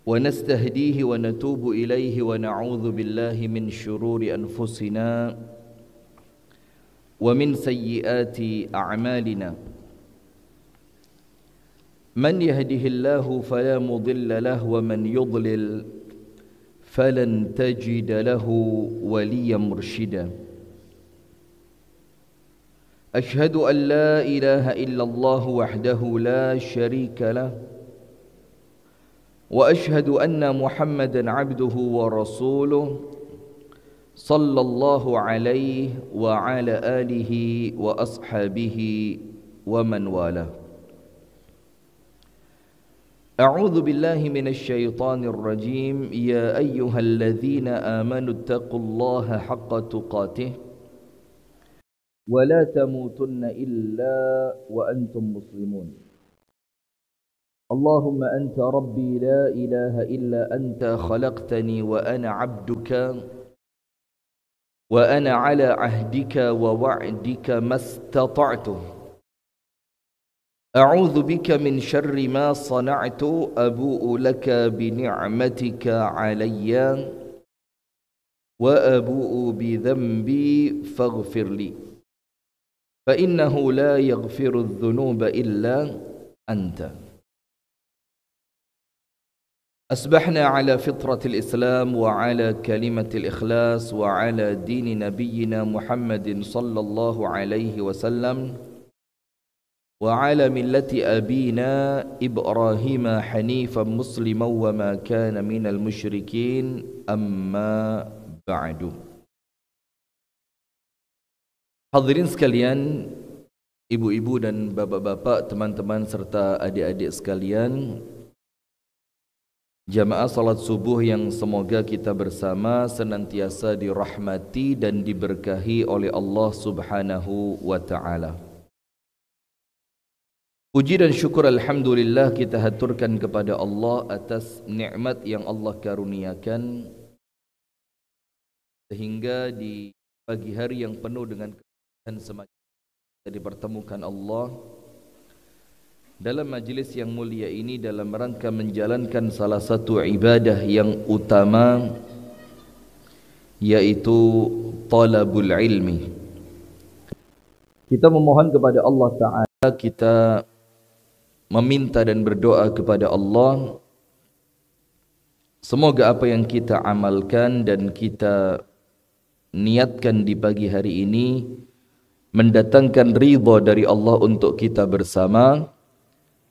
ونستهديه ونتوب إليه ونعوذ بالله من شرور أنفسنا ومن سيئات أعمالنا من يهده الله فلا مضل له ومن يضلل فلن تجد له وليا مرشدا أشهد أن لا إله إلا الله وحده لا شريك له وأشهد أن محمدا عبده ورسوله صلى الله عليه وعلى آله وأصحابه ومن والاه أعوذ بالله من الشيطان الرجيم يا أيها الذين آمنوا اتقوا الله حق تقاته ولا تموتن إلا وأنتم مسلمون اللهم أنت ربي لا إله إلا أنت خلقتني وأنا عبدك وأنا على عهدك ووعدك ما استطعت أعوذ بك من شر ما صنعت أبوء لك بنعمتك علي وأبوء بذنبي فاغفر لي فإنه لا يغفر الذنوب إلا أنت أصبحنا على فطرة الإسلام وعلى كلمة الإخلاص وعلى دين نبينا محمد صلى الله عليه وسلم وعلى ملة أبينا إبراهيم حنيفا مسلما وما كان من المشركين أما بعد. Hadirin sekalian, ibu-ibu dan bapak-bapak, teman-teman serta adik-adik sekalian, jamaah salat subuh yang semoga kita bersama senantiasa dirahmati dan diberkahi oleh Allah Subhanahu wa ta'ala. Puji dan syukur alhamdulillah kita haturkan kepada Allah atas nikmat yang Allah karuniakan sehingga di pagi hari yang penuh dengan dan semacam dipertemukan Allah dalam majlis yang mulia ini dalam rangka menjalankan salah satu ibadah yang utama, yaitu talabul ilmi. Kita memohon kepada Allah Ta'ala, kita meminta dan berdoa kepada Allah, semoga apa yang kita amalkan dan kita niatkan di pagi hari ini mendatangkan ridha dari Allah untuk kita bersama,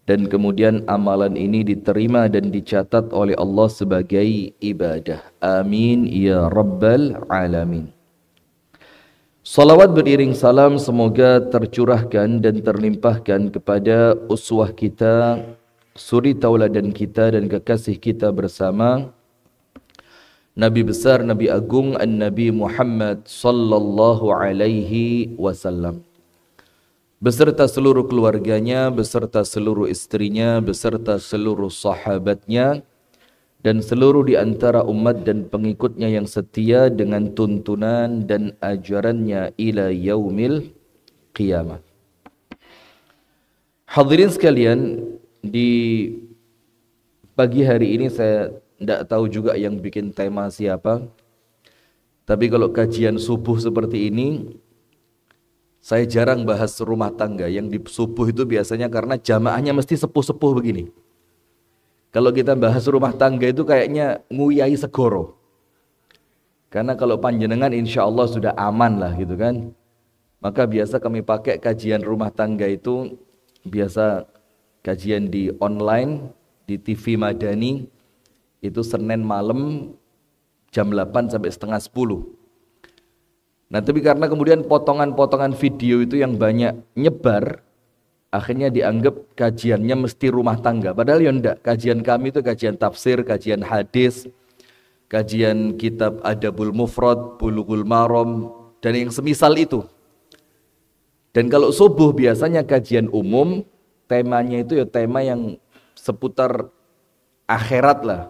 dan kemudian amalan ini diterima dan dicatat oleh Allah sebagai ibadah. Amin ya rabbal alamin. Salawat beriring salam semoga tercurahkan dan terlimpahkan kepada uswah kita, suri tauladan kita dan kekasih kita bersama, Nabi besar, Nabi agung, An-Nabi Muhammad sallallahu alaihi wasallam, beserta seluruh keluarganya, beserta seluruh istrinya, beserta seluruh sahabatnya, dan seluruh di antara umat dan pengikutnya yang setia dengan tuntunan dan ajarannya ila yaumil qiyamah. Hadirin sekalian, di pagi hari ini saya tidak tahu juga yang bikin tema siapa, tapi kalau kajian subuh seperti ini saya jarang bahas rumah tangga. Yang di subuh itu biasanya karena jamaahnya mesti sepuh-sepuh begini. Kalau kita bahas rumah tangga itu kayaknya nguyai segoro. Karena kalau panjenengan insya Allah sudah aman lah gitu kan. Maka biasa kami pakai kajian rumah tangga itu, biasa kajian di online, di TV Madani, itu Senin malam jam 8 sampai setengah 10. Nah tapi karena kemudian potongan-potongan video itu yang banyak nyebar, akhirnya dianggap kajiannya mesti rumah tangga. Padahal ya enggak, kajian kami itu kajian tafsir, kajian hadis, kajian kitab Adabul Mufrad, Bulughul Maram, dan yang semisal itu. Dan kalau subuh biasanya kajian umum, temanya itu ya tema yang seputar akhirat lah.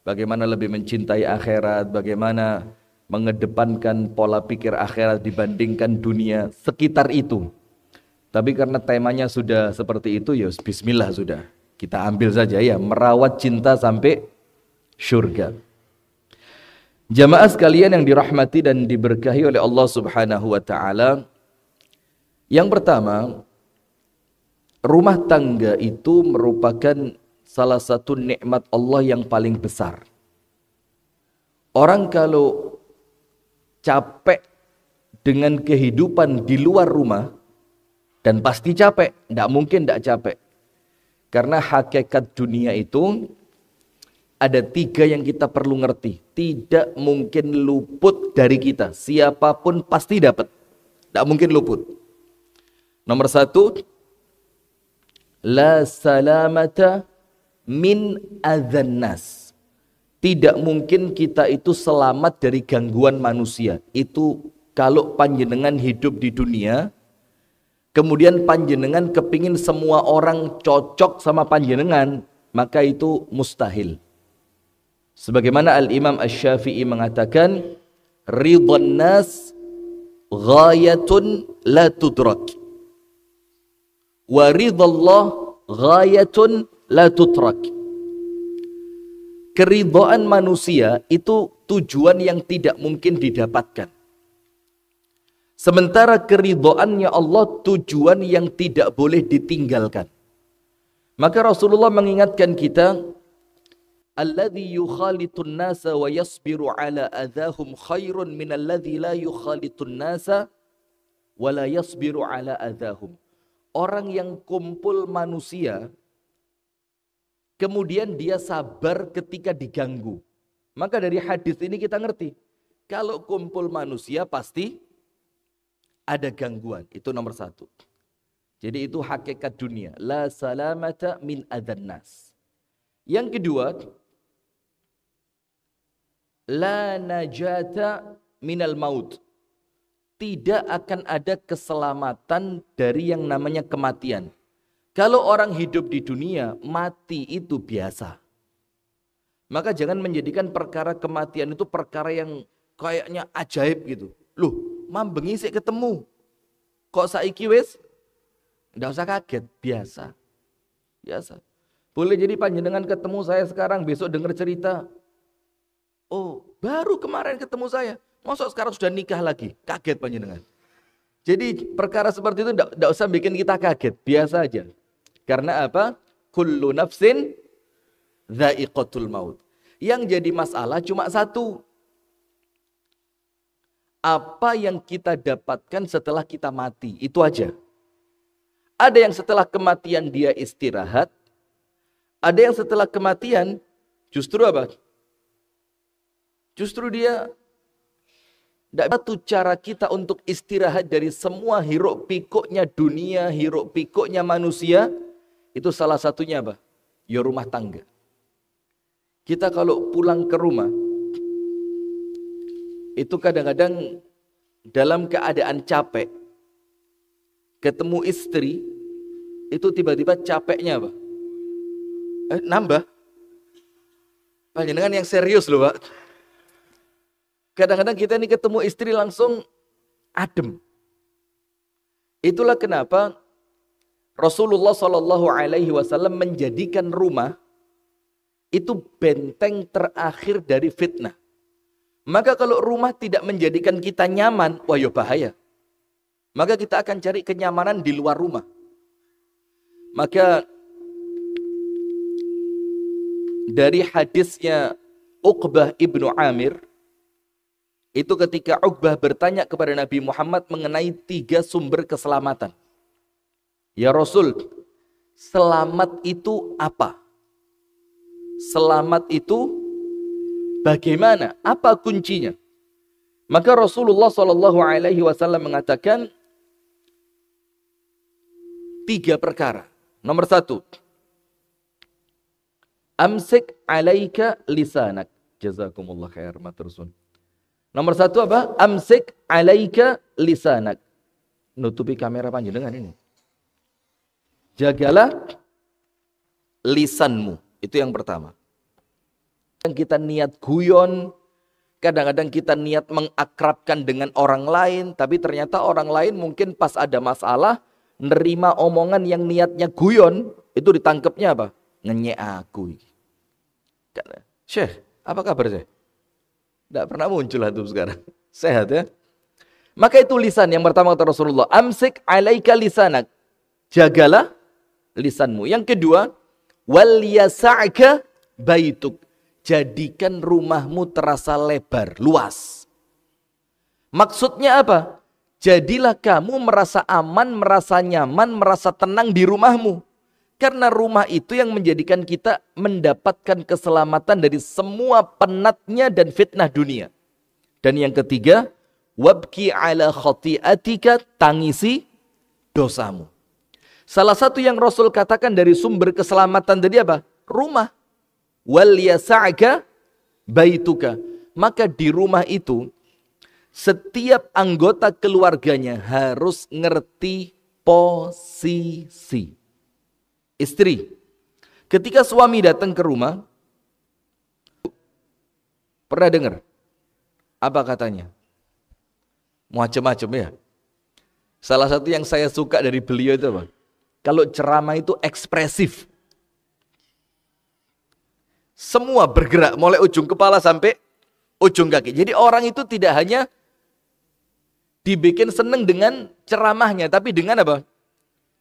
Bagaimana lebih mencintai akhirat, bagaimana mengedepankan pola pikir akhirat dibandingkan dunia, sekitar itu. Tapi karena temanya sudah seperti itu, ya bismillah sudah. Kita ambil saja ya, merawat cinta sampai syurga. Jamaah sekalian yang dirahmati dan diberkahi oleh Allah Subhanahu wa taala. Yang pertama, rumah tangga itu merupakan salah satu nikmat Allah yang paling besar. Orang kalau capek dengan kehidupan di luar rumah, dan pasti capek, tidak mungkin tidak capek. Karena hakikat dunia itu ada 3 yang kita perlu ngerti. Tidak mungkin luput dari kita. Siapapun pasti dapat. Tidak mungkin luput. Nomor 1, la salamata min adzan nas. Tidak mungkin kita itu selamat dari gangguan manusia. Itu kalau panjenengan hidup di dunia, kemudian panjenengan kepingin semua orang cocok sama panjenengan, maka itu mustahil. Sebagaimana Al-Imam Asy-Syafi'i mengatakan, ridwan nas ghayatun la tudrak, wa ridallah ghayatun la tutrak. Keridhaan manusia itu tujuan yang tidak mungkin didapatkan. Sementara keridhaannya Allah tujuan yang tidak boleh ditinggalkan. Maka Rasulullah mengingatkan kita, alladzi yukhalitun nasa wa yasbiru ala adahum khairun minalladzi la yukhalitun nasa wa la yasbiru ala adahum. Orang yang kumpul manusia, kemudian dia sabar ketika diganggu. Maka dari hadis ini kita ngerti, kalau kumpul manusia pasti ada gangguan. Itu nomor 1. Jadi itu hakikat dunia. La salamata min adzan nas. Yang kedua, la najata minal maut. Tidak akan ada keselamatan dari yang namanya kematian. Kalau orang hidup di dunia, mati itu biasa. Maka jangan menjadikan perkara kematian itu perkara yang kayaknya ajaib gitu. Loh, mambengi sik ketemu. Kok saiki wis? Nggak usah kaget, biasa. Biasa. Boleh jadi panjenengan ketemu saya sekarang, besok dengar cerita. Oh, baru kemarin ketemu saya. Masa sekarang sudah nikah lagi? Kaget panjenengan. Jadi perkara seperti itu tidak usah bikin kita kaget. Biasa aja. Karena apa? Kullu nafsin dha'iqatul maut. Yang jadi masalah cuma satu. Apa yang kita dapatkan setelah kita mati? Itu aja. Ada yang setelah kematian dia istirahat. Ada yang setelah kematian justru apa? Justru dia satu cara kita untuk istirahat dari semua hiruk pikuknya dunia, hiruk pikuknya manusia, itu salah satunya apa? Ya rumah tangga. Kita kalau pulang ke rumah, itu kadang-kadang dalam keadaan capek, ketemu istri, itu tiba-tiba capeknya apa? Nambah. Panjenengan yang serius loh Pak. Kadang-kadang kita ini ketemu istri langsung adem. Itulah kenapa Rasulullah SAW menjadikan rumah itu benteng terakhir dari fitnah. Maka kalau rumah tidak menjadikan kita nyaman, wah ya bahaya. Maka kita akan cari kenyamanan di luar rumah. Maka dari hadisnya Uqbah ibnu Amir, itu ketika Uqbah bertanya kepada Nabi Muhammad mengenai 3 sumber keselamatan. Ya Rasul, selamat itu apa? Selamat itu bagaimana? Apa kuncinya? Maka Rasulullah SAW mengatakan 3 perkara. Nomor 1, amsik alaika lisanak. Jazakumullah khair matursun. Nomor 1 apa? Amsik alaika lisanak. Nutupi kamera panjenengan ini. Jagalah lisanmu. Itu yang pertama. Kita niat guyon, kadang-kadang kita niat mengakrabkan dengan orang lain, tapi ternyata orang lain mungkin pas ada masalah, nerima omongan yang niatnya guyon, itu ditangkapnya apa? Ngenyek aku. Syekh, apa kabar Syekh? Tidak pernah muncul antum sekarang. Sehat ya? Maka itu lisan yang pertama kata Rasulullah. Amsik alaika lisanak. Jagalah lisanmu. Yang kedua, wal yasa'ka baituk. Jadikan rumahmu terasa lebar, luas. Maksudnya apa? Jadilah kamu merasa aman, merasa nyaman, merasa tenang di rumahmu. Karena rumah itu yang menjadikan kita mendapatkan keselamatan dari semua penatnya dan fitnah dunia. Dan yang ketiga, wabki ala khati'atika, tangisi dosamu. Salah satu yang Rasul katakan dari sumber keselamatan tadi apa? Rumah. Wal yasa'ka baituka. Maka di rumah itu setiap anggota keluarganya harus ngerti posisi. Istri, ketika suami datang ke rumah, pernah dengar apa katanya? Macam-macam ya. Salah satu yang saya suka dari beliau itu apa? Kalau ceramah itu ekspresif. Semua bergerak, mulai ujung kepala sampai ujung kaki. Jadi orang itu tidak hanya dibikin seneng dengan ceramahnya, tapi dengan apa?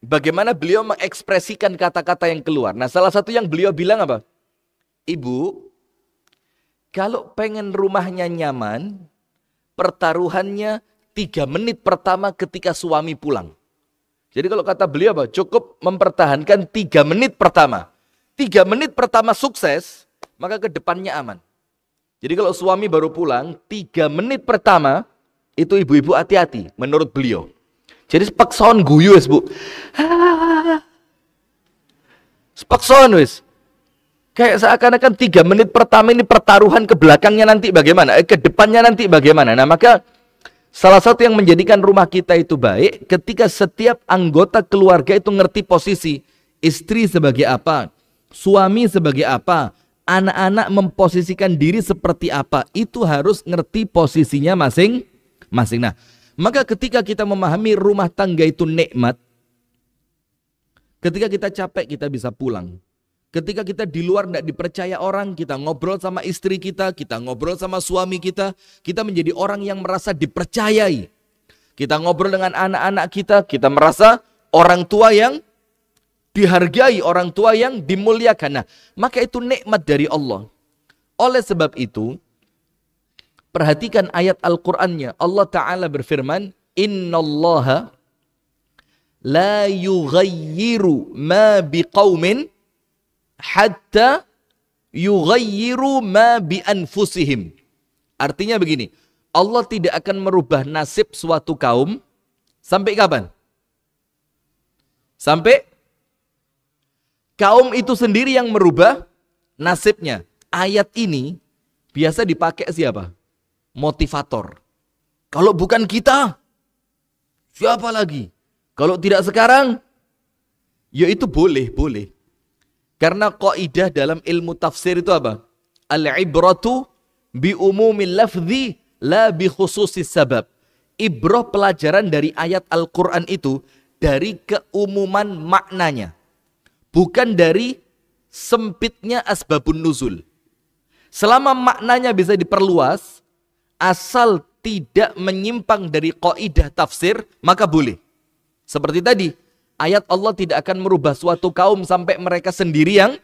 Bagaimana beliau mengekspresikan kata-kata yang keluar. Nah, salah satu yang beliau bilang apa? Ibu, kalau pengen rumahnya nyaman, pertaruhannya 3 menit pertama ketika suami pulang. Jadi kalau kata beliau apa? Cukup mempertahankan 3 menit pertama. 3 menit pertama sukses, maka ke depannya aman. Jadi kalau suami baru pulang, 3 menit pertama, itu ibu-ibu hati-hati menurut beliau. Jadi sepaksaon guyu wis, Bu. Sepaksaon wis. Kayak seakan-akan 3 menit pertama ini pertaruhan ke belakangnya nanti bagaimana? Ke depannya nanti bagaimana? Nah, maka salah satu yang menjadikan rumah kita itu baik ketika setiap anggota keluarga itu ngerti posisi. Istri sebagai apa? Suami sebagai apa? Anak-anak memposisikan diri seperti apa? Itu harus ngerti posisinya masing-masing. Nah, maka ketika kita memahami rumah tangga itu nikmat, ketika kita capek kita bisa pulang. Ketika kita di luar tidak dipercaya orang, kita ngobrol sama istri kita ngobrol sama suami kita menjadi orang yang merasa dipercayai. Kita ngobrol dengan anak-anak kita merasa orang tua yang dihargai, orang tua yang dimuliakan. Nah, maka itu nikmat dari Allah. Oleh sebab itu, perhatikan ayat Al-Qur'annya. Allah Ta'ala berfirman, Innallaha la yughayyiru ma biqaumin hatta yughayyiru ma bi anfusihim. Artinya begini, Allah tidak akan merubah nasib suatu kaum sampai kapan? Sampai kaum itu sendiri yang merubah nasibnya. Ayat ini biasa dipakai siapa? Motivator. Kalau bukan kita, siapa lagi? Kalau tidak sekarang, ya itu boleh. Karena kaidah dalam ilmu tafsir itu apa? Al-ibratu bi umumil lafzi la bi khususis sabab. Ibrah pelajaran dari ayat Al-Quran itu dari keumuman maknanya. Bukan dari sempitnya asbabun nuzul. Selama maknanya bisa diperluas, asal tidak menyimpang dari kaidah tafsir, maka boleh. Seperti tadi, ayat Allah tidak akan merubah suatu kaum sampai mereka sendiri yang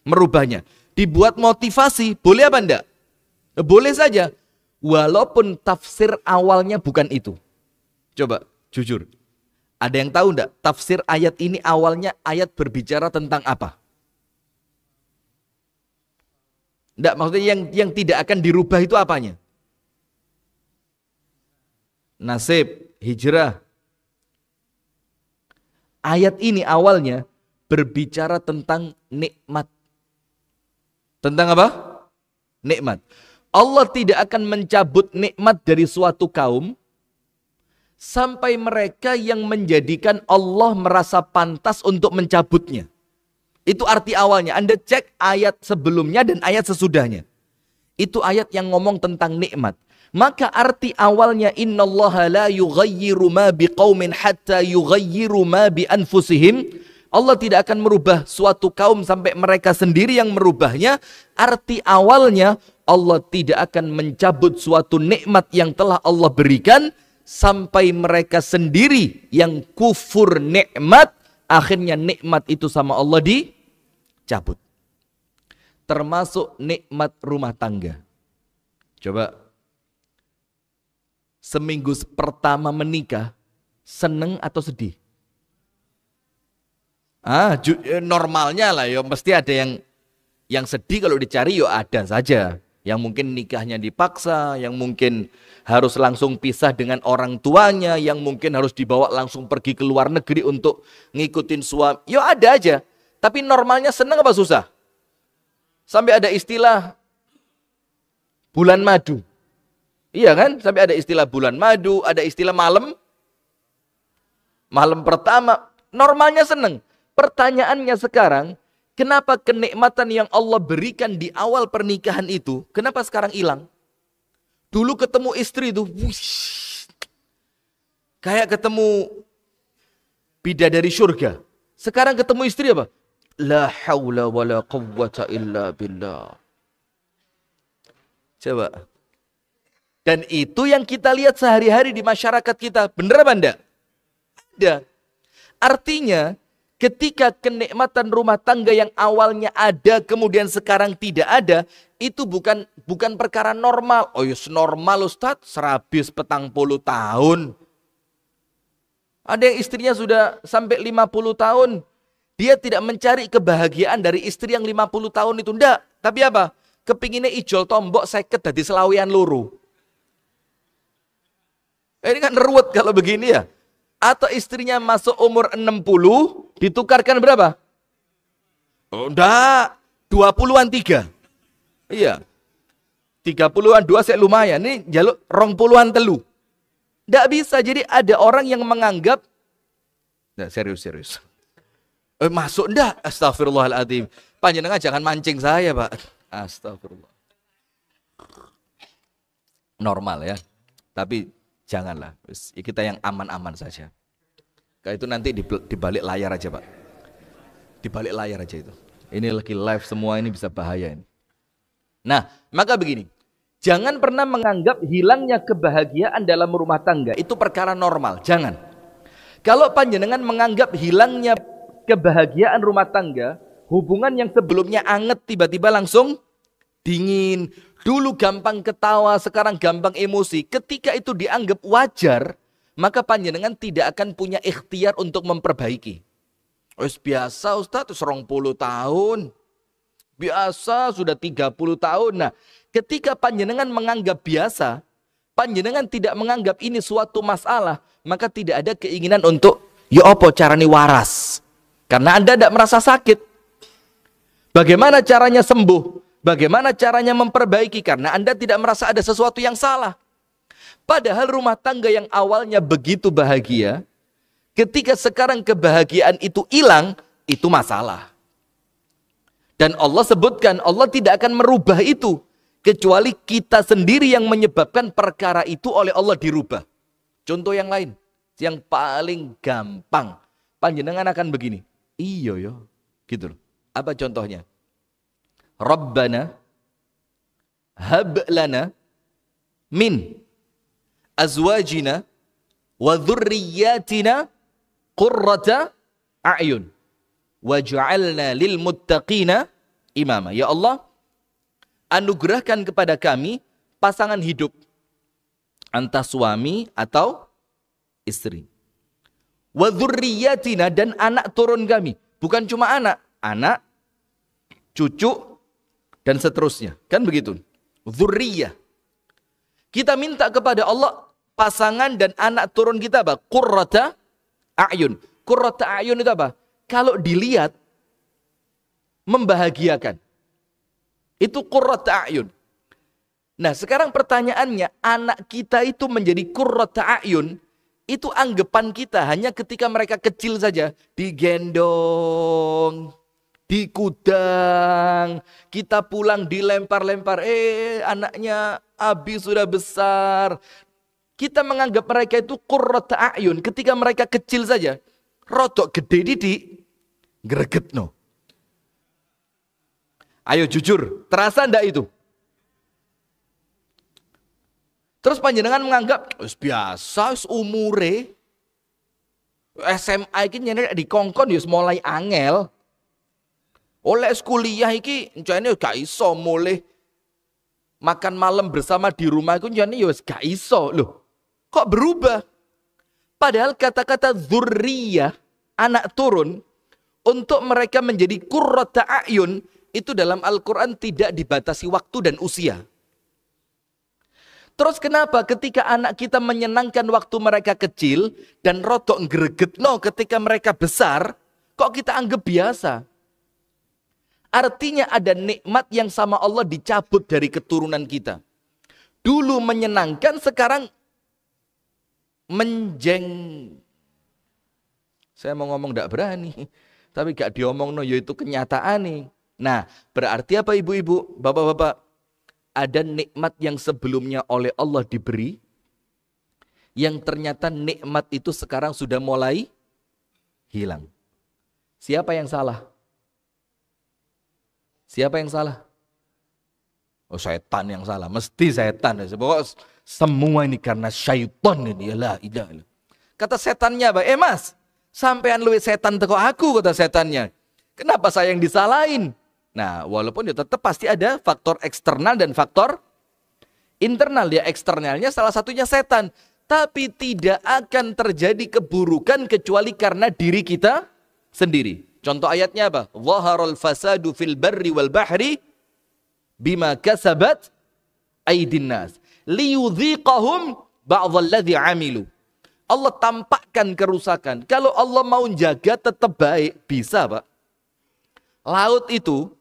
merubahnya. Dibuat motivasi, boleh apa enggak? Boleh saja. Walaupun tafsir awalnya bukan itu. Coba, jujur. Ada yang tahu enggak? Tafsir ayat ini awalnya ayat berbicara tentang apa? Enggak, maksudnya yang tidak akan dirubah itu apanya? Nasib, hijrah. Ayat ini awalnya berbicara tentang nikmat. Tentang apa? Nikmat. Allah tidak akan mencabut nikmat dari suatu kaum sampai mereka yang menjadikan Allah merasa pantas untuk mencabutnya. Itu arti awalnya. Anda cek ayat sebelumnya dan ayat sesudahnya. Itu ayat yang ngomong tentang nikmat. Maka arti awalnya innallaha la yughayyiru ma biqaumin hatta yughayyiru ma bi anfusihim Allah tidak akan merubah suatu kaum sampai mereka sendiri yang merubahnya. Arti awalnya Allah tidak akan mencabut suatu nikmat yang telah Allah berikan sampai mereka sendiri yang kufur nikmat, akhirnya nikmat itu sama Allah dicabut. Termasuk nikmat rumah tangga. Coba seminggu pertama menikah, seneng atau sedih? Normalnya lah ya, mesti ada yang sedih kalau dicari ya ada saja. Yang mungkin nikahnya dipaksa, yang mungkin harus langsung pisah dengan orang tuanya, yang mungkin harus dibawa langsung pergi ke luar negeri untuk ngikutin suami. Ya ada aja. Tapi normalnya seneng apa susah? Sampai ada istilah bulan madu. Iya kan? Sampai ada istilah bulan madu, ada istilah malam pertama. Normalnya seneng. Pertanyaannya sekarang, kenapa kenikmatan yang Allah berikan di awal pernikahan itu, kenapa sekarang hilang? Dulu ketemu istri itu, kayak ketemu bidadari surga. Sekarang ketemu istri apa? La haula wa la quwwata illa billah. Coba. Dan itu yang kita lihat sehari-hari di masyarakat kita. Bener apa enggak? Ada. Artinya, ketika kenikmatan rumah tangga yang awalnya ada, kemudian sekarang tidak ada, itu bukan perkara normal. Oh yes, normal Ustaz, serabis 40 tahun. Ada yang istrinya sudah sampai 50 tahun. Dia tidak mencari kebahagiaan dari istri yang 50 tahun itu. Enggak, tapi apa? Kepinginnya ijol tombok seket dari selawian luru. Ini kan ruwet kalau begini ya. Atau istrinya masuk umur 60, ditukarkan berapa? Oh, enggak, 20-an 3. Iya. 30-an 2 saya lumayan. Ini jaluk 20-an telu. Enggak bisa. Jadi ada orang yang menganggap, nah, serius. Masuk enggak? Astagfirullahaladzim. Panjenengan jangan mancing saya, Pak. Astagfirullah. Normal ya. Tapi janganlah, kita yang aman-aman saja. Kayak itu nanti di balik layar aja, Pak. Di balik layar aja itu. Ini lagi live semua, ini bisa bahaya ini. Nah, maka begini. Jangan pernah menganggap hilangnya kebahagiaan dalam rumah tangga itu perkara normal. Jangan. Kalau panjenengan menganggap hilangnya kebahagiaan rumah tangga, hubungan yang sebelumnya anget tiba-tiba langsung dingin. Dulu gampang ketawa, sekarang gampang emosi. Ketika itu dianggap wajar, maka panjenengan tidak akan punya ikhtiar untuk memperbaiki. Biasa Ustaz, 20 tahun. Biasa sudah 30 tahun. Nah, ketika panjenengan menganggap biasa, panjenengan tidak menganggap ini suatu masalah, maka tidak ada keinginan untuk, ya apa caranya waras. Karena Anda tidak merasa sakit. Bagaimana caranya sembuh? Bagaimana caranya memperbaiki? Karena Anda tidak merasa ada sesuatu yang salah. Padahal rumah tangga yang awalnya begitu bahagia, ketika sekarang kebahagiaan itu hilang, itu masalah. Dan Allah sebutkan, Allah tidak akan merubah itu. Kecuali kita sendiri yang menyebabkan perkara itu oleh Allah dirubah. Contoh yang lain, yang paling gampang. Panjenengan akan begini. Iya yo, gitu loh. Apa contohnya? Rabbana hab lana min azwajina wa dhurriyyatina qurrata a'yun waj'alna lil muttaqina imama. Ya Allah, anugerahkan kepada kami pasangan hidup, entah suami atau istri. Wa dhurriyyatina, dan anak turun kami. Bukan cuma anak, cucu, dan seterusnya. Kan begitu. Dzurriyyah. Kita minta kepada Allah pasangan dan anak turun kita apa? Qurrata a'yun. Qurrata a'yun itu apa? Kalau dilihat membahagiakan. Itu qurrata a'yun. Nah, sekarang pertanyaannya, anak kita itu menjadi qurrata a'yun, itu anggapan kita hanya ketika mereka kecil saja, digendong, dikudang, kita pulang dilempar-lempar, anaknya Abi sudah besar. Kita menganggap mereka itu qurrata a'yun ketika mereka kecil saja. Rodok gede didik, Gregetno. Ayo jujur, terasa ndak itu? Terus panjenengan menganggap wis biasa, wis umure SMA iki nyenek dikongkon wis mulai angel. Oleh kuliah iki jane gak iso mulai makan malam bersama di rumah iku jane wis gak iso. Loh, kok berubah? Padahal kata-kata dzurriyah, anak turun, untuk mereka menjadi qurrata a'yun, itu dalam Al-Quran tidak dibatasi waktu dan usia. Terus kenapa ketika anak kita menyenangkan waktu mereka kecil dan rodok ngregetno ketika mereka besar, kok kita anggap biasa? Artinya ada nikmat yang sama Allah dicabut dari keturunan kita. Dulu menyenangkan, sekarang menjeng. Saya mau ngomong tidak berani, tapi gak diomong no, yaitu kenyataan nih. Nah, berarti apa ibu-ibu, bapak-bapak? Ada nikmat yang sebelumnya oleh Allah diberi, yang ternyata nikmat itu sekarang sudah mulai hilang. Siapa yang salah? Siapa yang salah? Oh, setan yang salah. Mesti setan. Pokoknya semua ini karena syaitan ini. La ilaha. Kata setannya, Mas, sampean luwih setan teko aku, kata setannya. Kenapa saya yang disalahin? Nah, walaupun ya tetap pasti ada faktor eksternal dan faktor internal. Ya, eksternalnya salah satunya setan. Tapi tidak akan terjadi keburukan kecuali karena diri kita sendiri. Contoh ayatnya apa? Zaharal fasadu fil barri wal bahri bima kasabat aydin nas liyudhiqahum ba'dalladzi amilu. Allah tampakkan kerusakan. Kalau Allah mau jaga tetap baik, bisa, Pak. Laut itu,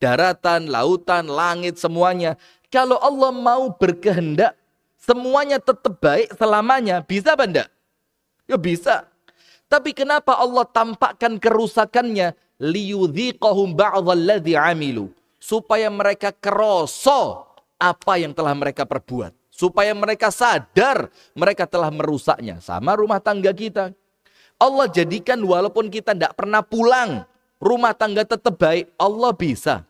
daratan, lautan, langit, semuanya. Kalau Allah mau berkehendak, semuanya tetap baik selamanya. Bisa apa enggak? Ya bisa. Tapi kenapa Allah tampakkan kerusakannya? Liyudhiqahum ba'dalladzi amilu. Supaya mereka keroso apa yang telah mereka perbuat. Supaya mereka sadar mereka telah merusaknya. Sama rumah tangga kita. Allah jadikan walaupun kita tidak pernah pulang, rumah tangga tetap baik. Allah bisa.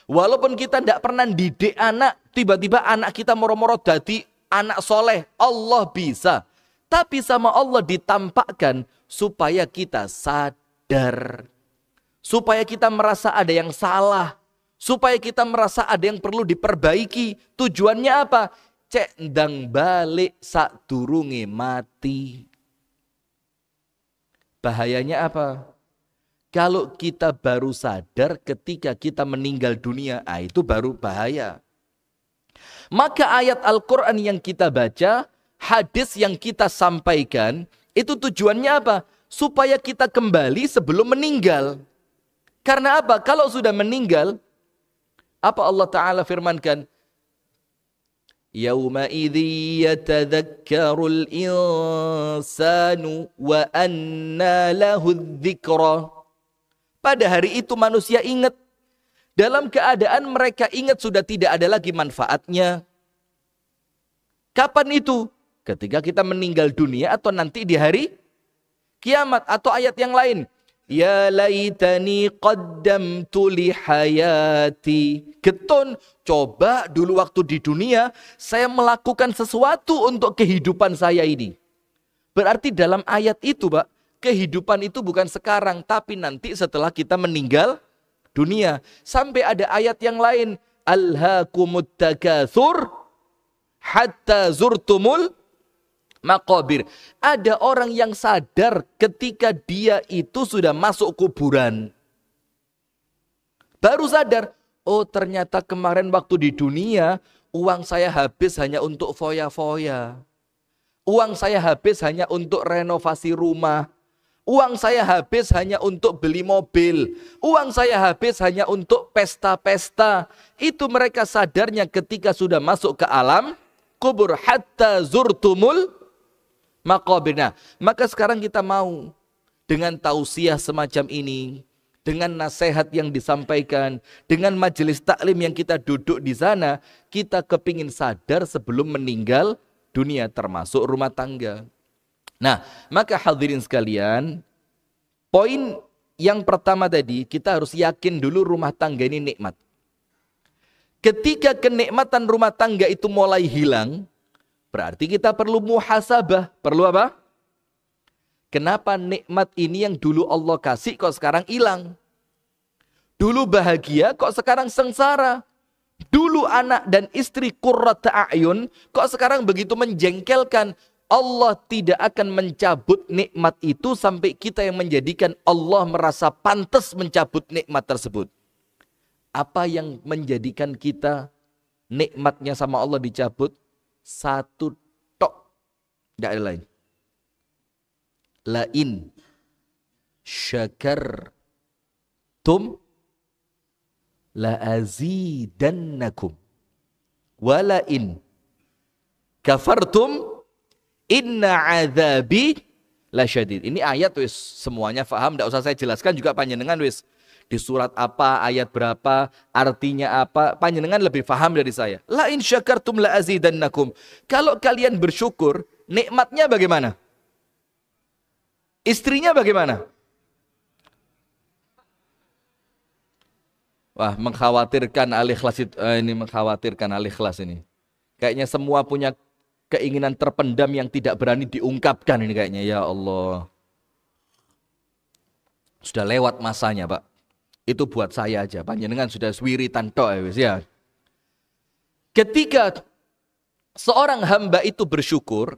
Walaupun kita tidak pernah didik anak, tiba-tiba anak kita moro-moro jadi anak soleh. Allah bisa. Tapi sama Allah ditampakkan supaya kita sadar. Supaya kita merasa ada yang salah. Supaya kita merasa ada yang perlu diperbaiki. Tujuannya apa? Cek ndang balik sadurunge mati. Bahayanya apa? Kalau kita baru sadar ketika kita meninggal dunia, itu baru bahaya. Maka ayat Al-Quran yang kita baca, hadis yang kita sampaikan, itu tujuannya apa? Supaya kita kembali sebelum meninggal. Karena apa? Kalau sudah meninggal, apa Allah Ta'ala firmankan? Yawma idzi yatadhakkarul insanu wa anna lahu dzikra. Pada hari itu manusia ingat. Dalam keadaan mereka ingat sudah tidak ada lagi manfaatnya. Kapan itu? Ketika kita meninggal dunia atau nanti di hari kiamat. Atau ayat yang lain. Ya laitani qaddamtu li hayati. Getun, coba dulu waktu di dunia saya melakukan sesuatu untuk kehidupan saya ini. Berarti dalam ayat itu, Pak, kehidupan itu bukan sekarang, tapi nanti setelah kita meninggal dunia. Sampai ada ayat yang lain. Alhaakumut takatsur hatta zurtumul maqabir. Ada orang yang sadar ketika dia itu sudah masuk kuburan. Baru sadar, oh ternyata kemarin waktu di dunia, uang saya habis hanya untuk foya-foya. Uang saya habis hanya untuk renovasi rumah. Uang saya habis hanya untuk beli mobil. Uang saya habis hanya untuk pesta-pesta. Itu mereka sadarnya ketika sudah masuk ke alam kubur. Hatta zurtumul maqabir. Nah, maka sekarang kita mau dengan tausiah semacam ini, dengan nasihat yang disampaikan, dengan majelis taklim yang kita duduk di sana, kita kepingin sadar sebelum meninggal dunia, termasuk rumah tangga. Nah, maka hadirin sekalian, poin yang pertama tadi, kita harus yakin dulu rumah tangga ini nikmat. Ketika kenikmatan rumah tangga itu mulai hilang, berarti kita perlu muhasabah. Perlu apa? Kenapa nikmat ini yang dulu Allah kasih kok sekarang hilang? Dulu bahagia kok sekarang sengsara? Dulu anak dan istri qurrata a'yun kok sekarang begitu menjengkelkan? Allah tidak akan mencabut nikmat itu sampai kita yang menjadikan Allah merasa pantas mencabut nikmat tersebut. Apa yang menjadikan kita nikmatnya sama Allah dicabut? Satu tok. Tidak ada lain. Lain syakartum la'azidannakum walain kafartum inna azabi lasyadid. Ini ayat wis semuanya paham, tidak usah saya jelaskan juga panjenengan wis di surat apa, ayat berapa, artinya apa, panjenengan lebih paham dari saya. La in syakartum la azidannakum. Kalau kalian bersyukur, nikmatnya bagaimana? Istrinya bagaimana? Wah, mengkhawatirkan al-ikhlas ini, mengkhawatirkan al-ikhlas ini. Kayaknya semua punya keinginan terpendam yang tidak berani diungkapkan ini kayaknya. Ya Allah. Sudah lewat masanya, Pak. Itu buat saya aja. Panjenengan sudah swiritan tok ya. Ketika seorang hamba itu bersyukur,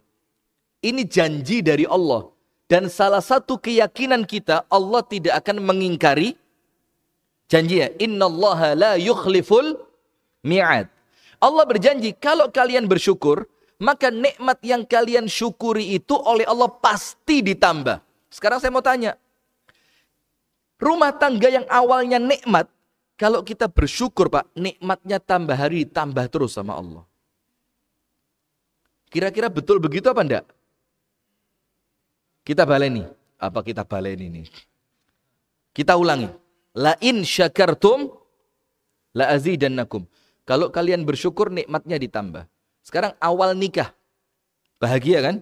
ini janji dari Allah. Dan salah satu keyakinan kita, Allah tidak akan mengingkari janjinya. Innallaha la yukhliful mi'ad. Allah berjanji, kalau kalian bersyukur, maka nikmat yang kalian syukuri itu oleh Allah pasti ditambah. Sekarang saya mau tanya, rumah tangga yang awalnya nikmat, kalau kita bersyukur Pak, nikmatnya tambah hari tambah terus sama Allah. Kira-kira betul begitu apa enggak? Kita baleni. Apa kita baleni ini? Kita ulangi. La in syakartum la azidannakum. Kalau kalian bersyukur nikmatnya ditambah. Sekarang awal nikah. Bahagia kan?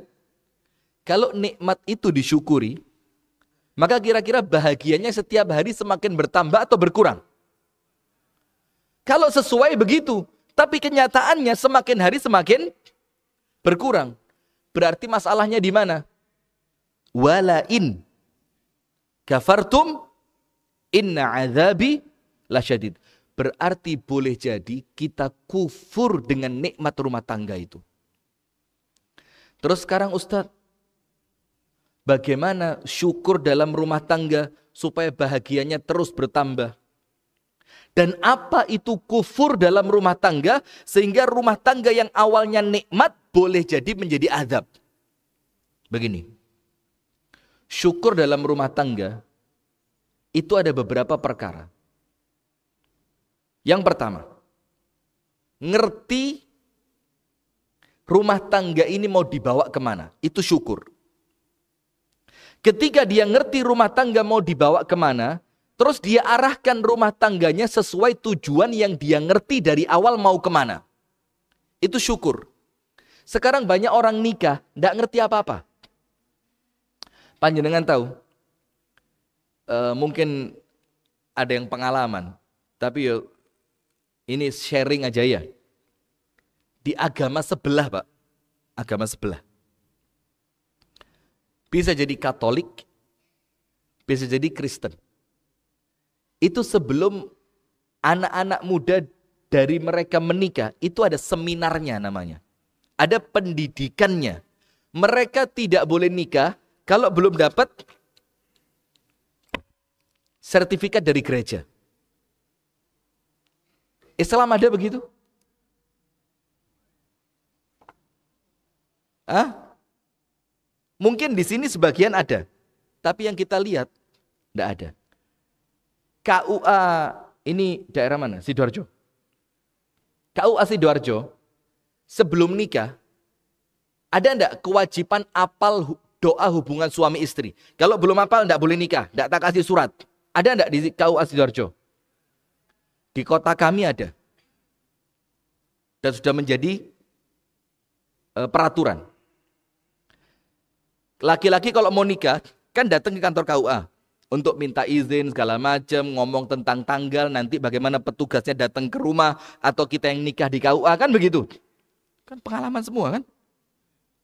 Kalau nikmat itu disyukuri, maka kira-kira bahagianya setiap hari semakin bertambah atau berkurang? Kalau sesuai begitu, tapi kenyataannya semakin hari semakin berkurang. Berarti masalahnya di mana? Wala in kafartum inna azabi lasyadid. Berarti boleh jadi kita kufur dengan nikmat rumah tangga itu. Terus sekarang Ustadz, bagaimana syukur dalam rumah tangga supaya bahagianya terus bertambah? Dan apa itu kufur dalam rumah tangga sehingga rumah tangga yang awalnya nikmat boleh jadi menjadi azab? Begini. Syukur dalam rumah tangga itu ada beberapa perkara. Yang pertama, ngerti rumah tangga ini mau dibawa kemana. Itu syukur. Ketika dia ngerti rumah tangga mau dibawa kemana, terus dia arahkan rumah tangganya sesuai tujuan yang dia ngerti dari awal mau kemana. Itu syukur. Sekarang banyak orang nikah, tidak ngerti apa-apa. Panjenengan tahu, mungkin ada yang pengalaman, tapi ini sharing aja ya. Di agama sebelah Pak, agama sebelah. Bisa jadi Katolik, bisa jadi Kristen. Itu sebelum anak-anak muda dari mereka menikah, itu ada seminarnya namanya. Ada pendidikannya. Mereka tidak boleh nikah kalau belum dapat sertifikat dari gereja. Islam ada begitu? Mungkin di sini sebagian ada, tapi yang kita lihat tidak ada. KUA ini daerah mana? Sidoarjo. KUA Sidoarjo sebelum nikah ada enggak kewajiban apal doa hubungan suami istri? Kalau belum hafal enggak boleh nikah, enggak tak kasih surat. Ada enggak di KUA Sidoarjo? Di kota kami ada. Dan sudah menjadi peraturan. Laki-laki kalau mau nikah, kan datang ke kantor KUA. untuk minta izin segala macam, ngomong tentang tanggal, nanti bagaimana petugasnya datang ke rumah, atau kita yang nikah di KUA, kan begitu. Kan pengalaman semua kan?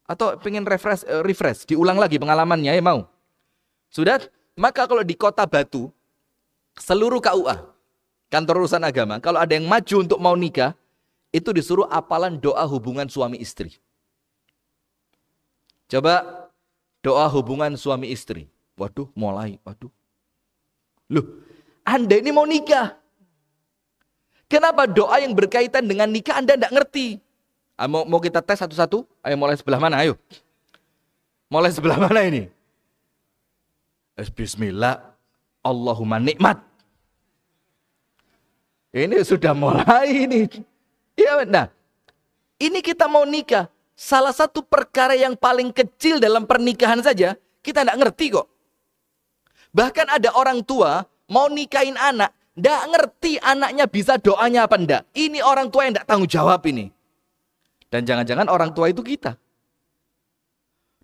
Atau pengen refresh, diulang lagi pengalamannya, ya mau? Sudah? Maka kalau di Kota Batu, seluruh KUA, kantor urusan agama, kalau ada yang maju untuk mau nikah, itu disuruh apalan doa hubungan suami istri. Coba doa hubungan suami istri. Waduh, mulai. Waduh. Loh, Anda ini mau nikah. Kenapa doa yang berkaitan dengan nikah Anda tidak ngerti? Mau kita tes satu-satu? Ayo mulai sebelah mana? Ayo. Mulai sebelah mana ini? Bismillah. Allahumma nikmat. Ini sudah mulai ini. Ya, nah, ini kita mau nikah. Salah satu perkara yang paling kecil dalam pernikahan saja, kita tidak ngerti kok. Bahkan ada orang tua mau nikahin anak, tidak ngerti anaknya bisa doanya apa enggak. Ini orang tua yang tidak tanggung jawab ini. Dan jangan-jangan orang tua itu kita.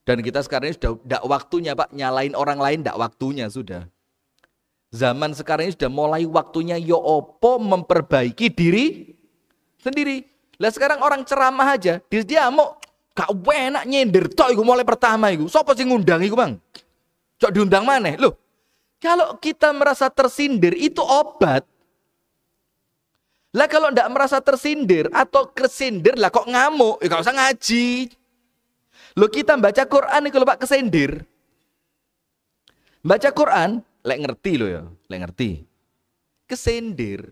Dan kita sekarang ini sudah tidak waktunya Pak, nyalain orang lain, tidak waktunya sudah. Zaman sekarang ini sudah mulai waktunya opo memperbaiki diri sendiri. Lah sekarang orang ceramah aja, dia mau gak enak nyender tok iku mulai pertama iku. Sopo sing ngundang iku, Bang? Cok diundang maneh. Loh, kalau kita merasa tersindir itu obat. Lah kalau ndak merasa tersindir atau kesindir lah kok ngamuk, ya gak usah ngaji. Loh kita baca Quran iku lho Pak kesindir. Baca Quran, lek ngerti loh ya, lek ngerti. Kesindir.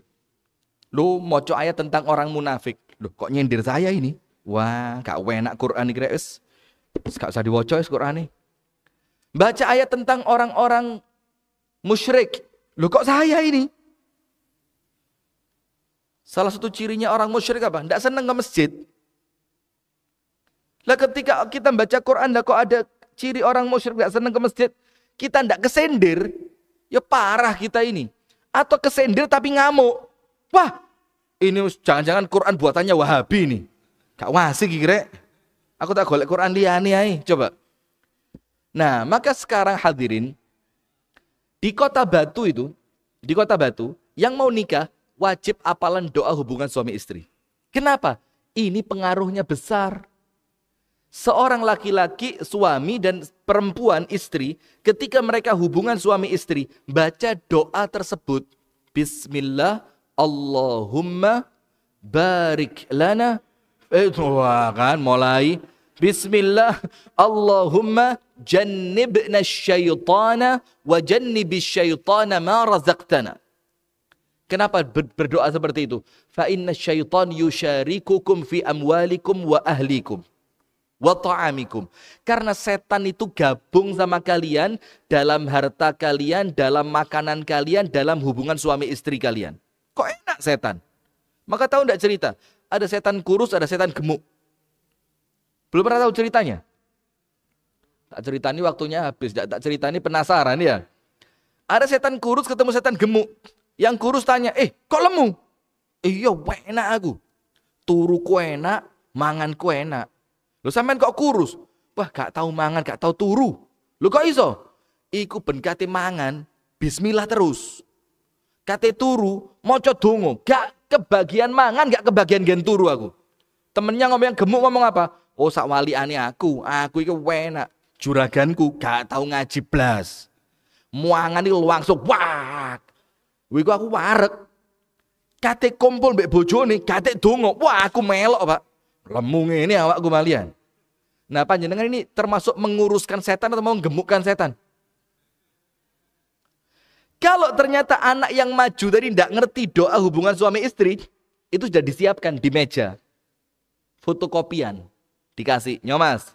Loh moco ayat tentang orang munafik. Loh kok nyindir saya ini? Wah, gak enak Quran iki rek wis. Gak usah diwaca wis Quran ini. Baca ayat tentang orang-orang musyrik. Loh kok saya ini? Salah satu cirinya orang musyrik apa? Nggak senang ke masjid. Lah ketika kita baca Quran, lah kok ada ciri orang musyrik nggak senang ke masjid, kita nggak kesendir, ya parah kita ini. Atau kesendir tapi ngamuk. Wah, ini jangan-jangan Quran buatannya Wahabi ini. Gak wasik kira. Aku tak golek Quran liyane ae, coba. Nah, maka sekarang hadirin, di Kota Batu itu, di Kota Batu, yang mau nikah, wajib apalan doa hubungan suami istri. Kenapa? Ini pengaruhnya besar. Seorang laki-laki, suami dan perempuan istri, ketika mereka hubungan suami istri, baca doa tersebut. Bismillah, Allahumma barik lana. Wah kan mulai. Bismillah, Allahumma jannibna syaitana wa jannibis syaitana ma razaqtana. Kenapa berdoa seperti itu? Fa inna syaitan yusyarikukum fi amwalikum wa ahlikum wa ta'amikum. Karena setan itu gabung sama kalian dalam harta kalian, dalam makanan kalian, dalam hubungan suami istri kalian. Kok enak setan? Maka tahu enggak cerita? Ada setan kurus, ada setan gemuk. Belum pernah tahu ceritanya? Tak ceritani waktunya habis, tak ceritani penasaran ya. Ada setan kurus ketemu setan gemuk. Yang kurus tanya, kok lemu? Iya, enak aku. Turuku enak, manganku enak. Lu sampean kok kurus? Wah, gak tahu mangan, gak tahu turu. Lu kok iso? Iku ben kate mangan, bismillah terus. Kate turu, moco dongo, gak kebagian mangan, gak kebagian gen turu aku. Temennya ngomong yang gemuk ngomong apa? Oh, sak waliane aku iku enak. Juraganku gak tahu ngaji blas. Muangan iki langsung wah. Wiku aku warek. Kate kumpul mbek bojone, kate dongo. Wah, aku melok, Pak. Lemu ngene awakku malian. Nah, panjenengan ini termasuk menguruskan setan atau mau gemukkan setan? Kalau ternyata anak yang maju tadi tidak ngerti doa hubungan suami istri, itu sudah disiapkan di meja. Fotokopian. Dikasih, nyomas.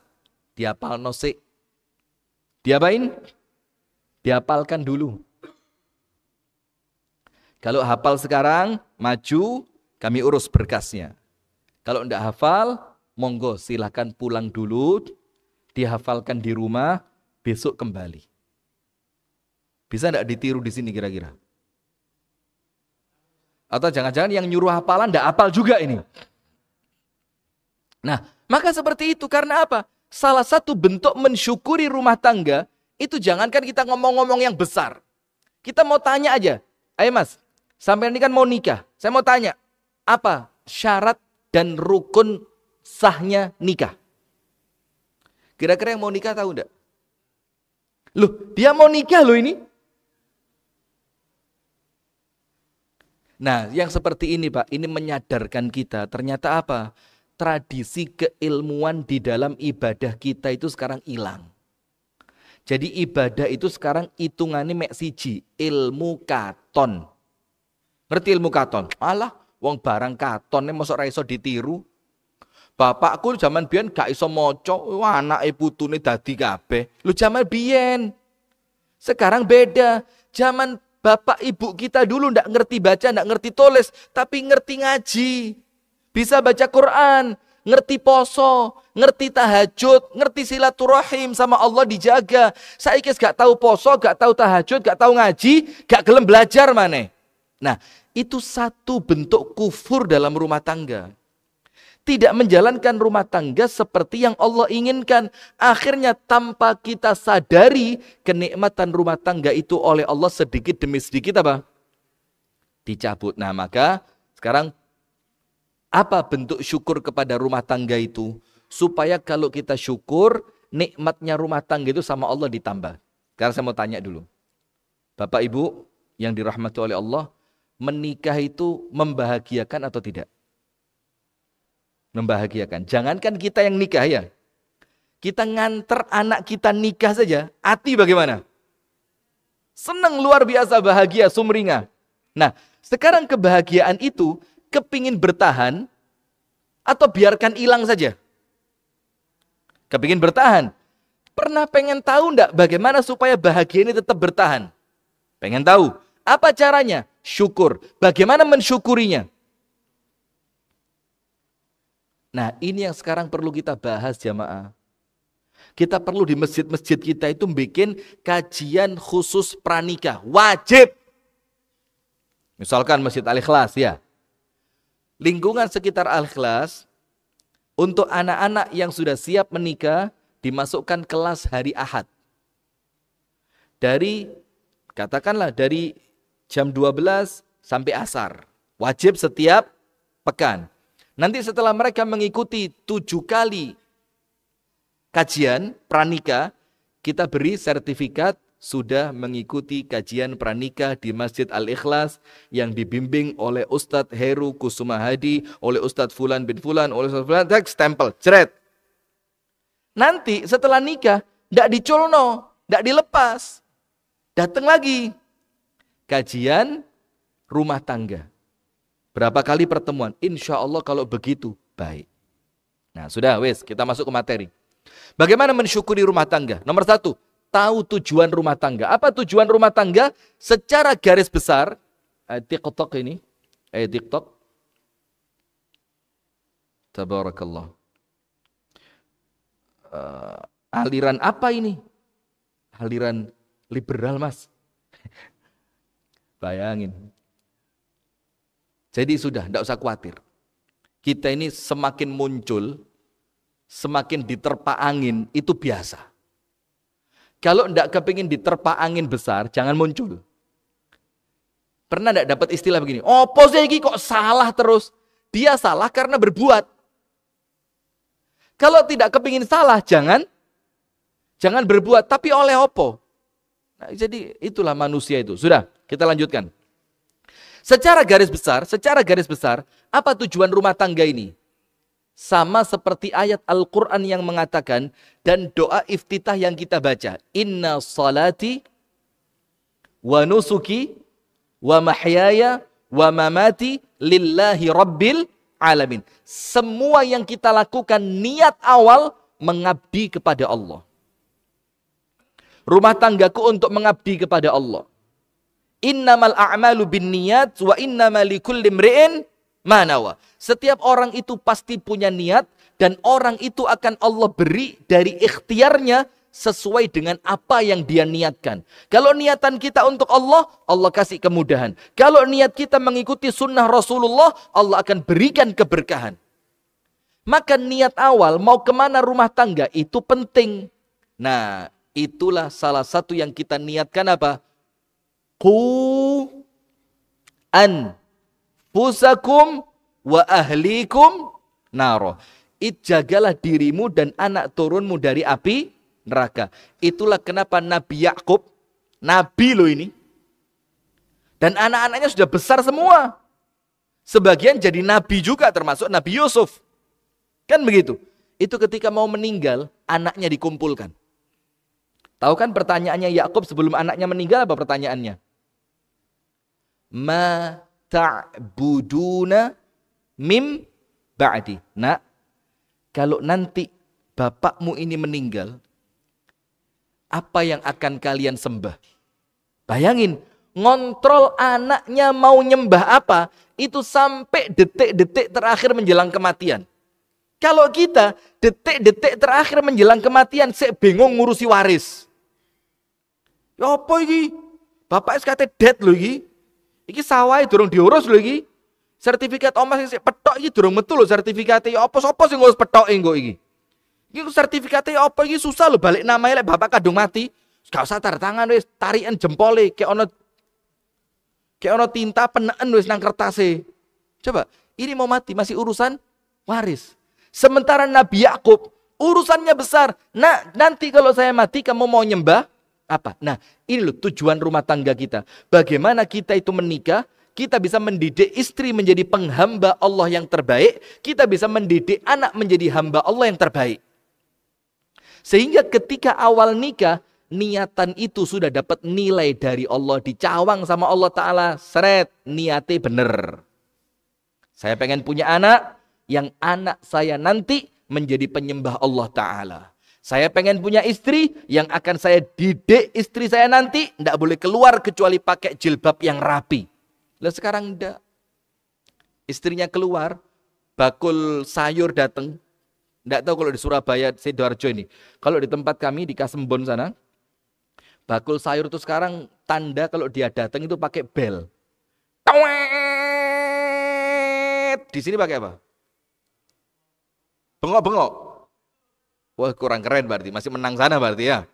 Diapal nosik. Diapain? Diapalkan dulu. Kalau hafal sekarang, maju, kami urus berkasnya. Kalau tidak hafal, monggo silakan pulang dulu, dihafalkan di rumah, besok kembali. Bisa tidak ditiru di sini kira-kira? Atau jangan-jangan yang nyuruh hafalan tidak hafal juga ini? Nah, maka seperti itu karena apa? Salah satu bentuk mensyukuri rumah tangga, itu jangankan kita ngomong-ngomong yang besar. Kita mau tanya aja. Ayo mas, sampai ini kan mau nikah. Saya mau tanya, apa syarat dan rukun sahnya nikah? Kira-kira yang mau nikah tahu enggak? Loh, dia mau nikah loh ini. Nah, yang seperti ini Pak, ini menyadarkan kita ternyata apa? Tradisi keilmuan di dalam ibadah kita itu sekarang hilang. Jadi ibadah itu sekarang hitungannya mek siji, ilmu katon. Ngerti ilmu katon? Alah, wong barang katone mosok ra iso ditiru. Bapakku zaman biyen gak iso maca, anake putune dadi kabeh. Lu zaman biyen. Sekarang beda. Zaman bapak ibu kita dulu ndak ngerti baca, ndak ngerti tulis, tapi ngerti ngaji. Bisa baca Quran, ngerti poso, ngerti tahajud, ngerti silaturahim sama Allah dijaga. Saiki gak tahu poso, gak tahu tahajud, gak tahu ngaji, gak gelem belajar maneh. Nah, itu satu bentuk kufur dalam rumah tangga. Tidak menjalankan rumah tangga seperti yang Allah inginkan. Akhirnya tanpa kita sadari, kenikmatan rumah tangga itu oleh Allah sedikit demi sedikit apa? Dicabut. Nah maka sekarang apa bentuk syukur kepada rumah tangga itu? Supaya kalau kita syukur, nikmatnya rumah tangga itu sama Allah ditambah. Sekarang saya mau tanya dulu. Bapak Ibu yang dirahmati oleh Allah, menikah itu membahagiakan atau tidak? Membahagiakan. Jangankan kita yang nikah ya. Kita nganter anak kita nikah saja. Hati bagaimana? Senang luar biasa, bahagia, sumringah. Nah, sekarang kebahagiaan itu kepingin bertahan atau biarkan hilang saja? Kepingin bertahan. Pernah pengen tahu enggak bagaimana supaya bahagia ini tetap bertahan? Pengen tahu. Apa caranya? Syukur. Bagaimana mensyukurinya? Nah ini yang sekarang perlu kita bahas jamaah. Kita perlu di masjid-masjid kita itu bikin kajian khusus pranikah. Wajib. Misalkan Masjid Al-Ikhlas ya. Lingkungan sekitar Al-Ikhlas, untuk anak-anak yang sudah siap menikah, dimasukkan kelas hari Ahad. Katakanlah dari jam 12 sampai asar. Wajib setiap pekan. Nanti setelah mereka mengikuti 7 kali kajian pranikah, kita beri sertifikat sudah mengikuti kajian pranikah di Masjid Al-Ikhlas yang dibimbing oleh Ustadz Heru Kusuma Hadi, oleh Ustadz Fulan bin Fulan, oleh Ustadz Fulan, stempel, jeret. Nanti setelah nikah, tidak diculno, tidak dilepas. Datang lagi. Kajian rumah tangga. Berapa kali pertemuan? Insya Allah kalau begitu, baik. Nah sudah, wes kita masuk ke materi. Bagaimana mensyukuri rumah tangga? Nomor 1, tahu tujuan rumah tangga. Apa tujuan rumah tangga? Secara garis besar, TikTok ini, TikTok. Tabarakallah. Aliran apa ini? Aliran liberal mas. Bayangin. Jadi sudah, tidak usah khawatir. Kita ini semakin muncul, semakin diterpa angin, itu biasa. Kalau tidak kepingin diterpa angin besar, jangan muncul. Pernah tidak dapat istilah begini? Opo sih kok salah terus? Dia salah karena berbuat. Kalau tidak kepingin salah, jangan berbuat. Tapi oleh opo? Nah, jadi itulah manusia itu. Sudah, kita lanjutkan. Secara garis besar, apa tujuan rumah tangga ini? Sama seperti ayat Al-Quran yang mengatakan, dan doa iftitah yang kita baca. Inna salati wa nusuki wa mahyaya wa mamati lillahi rabbil alamin. Semua yang kita lakukan niat awal mengabdi kepada Allah. Rumah tanggaku untuk mengabdi kepada Allah. Innamal a'malu binniyat wa innamal likulli imri'in ma nawa. Setiap orang itu pasti punya niat dan orang itu akan Allah beri dari ikhtiarnya sesuai dengan apa yang dia niatkan. Kalau niatan kita untuk Allah, Allah kasih kemudahan. Kalau niat kita mengikuti sunnah Rasulullah, Allah akan berikan keberkahan. Maka niat awal mau kemana rumah tangga itu penting. Nah, itulah salah satu yang kita niatkan apa? Qu anfusakum wa ahlikum naro. Jagalah dirimu dan anak turunmu dari api neraka. Itulah kenapa Nabi Yakub, Nabi loh ini, dan anak-anaknya sudah besar semua. Sebagian jadi Nabi juga, termasuk Nabi Yusuf. Kan begitu. Itu ketika mau meninggal, anaknya dikumpulkan. Tahu kan pertanyaannya Yakub sebelum anaknya meninggal, apa pertanyaannya? Ma ta'buduna mim ba'di. Nak, kalau nanti bapakmu ini meninggal, apa yang akan kalian sembah? Bayangin, ngontrol anaknya mau nyembah apa, itu sampai detik-detik terakhir menjelang kematian. Kalau kita detik-detik terakhir menjelang kematian, saya bingung ngurusi waris. Ya apa ini? Bapak SKT dead loh ini. Iki sawah durung diurus loh ini. Sertifikat omah sing petok iki durung metu lho sertifikate. Ya apa-apa sing ngurus petok engko iki. Iki sertifikate ya apa iki susah lho balik namanya lek bapak kadung mati. Gak usah tanda tangan wis, tarikan jempole kayak ono tinta peneken wis nang kertase. Coba, ini mau mati masih urusan waris. Sementara Nabi Yakub urusannya besar. Nah, nanti kalau saya mati kamu mau nyembah apa? Nah, ini loh tujuan rumah tangga kita. Bagaimana kita itu menikah, kita bisa mendidik istri menjadi penghamba Allah yang terbaik, kita bisa mendidik anak menjadi hamba Allah yang terbaik. Sehingga ketika awal nikah, niatan itu sudah dapat nilai dari Allah, dicawang sama Allah Ta'ala, seret, niatnya bener. Saya pengen punya anak, yang anak saya nanti menjadi penyembah Allah Ta'ala. Saya pengen punya istri yang akan saya didik istri saya nanti tidak boleh keluar kecuali pakai jilbab yang rapi. Lah sekarang enggak. Istrinya keluar, bakul sayur datang. Enggak tahu kalau di Surabaya, Sidoarjo ini. Kalau di tempat kami di Kasembon sana, bakul sayur itu sekarang tanda kalau dia datang itu pakai bel. Di sini pakai apa? Bengok-bengok. Wah kurang keren berarti, masih menang sana berarti ya.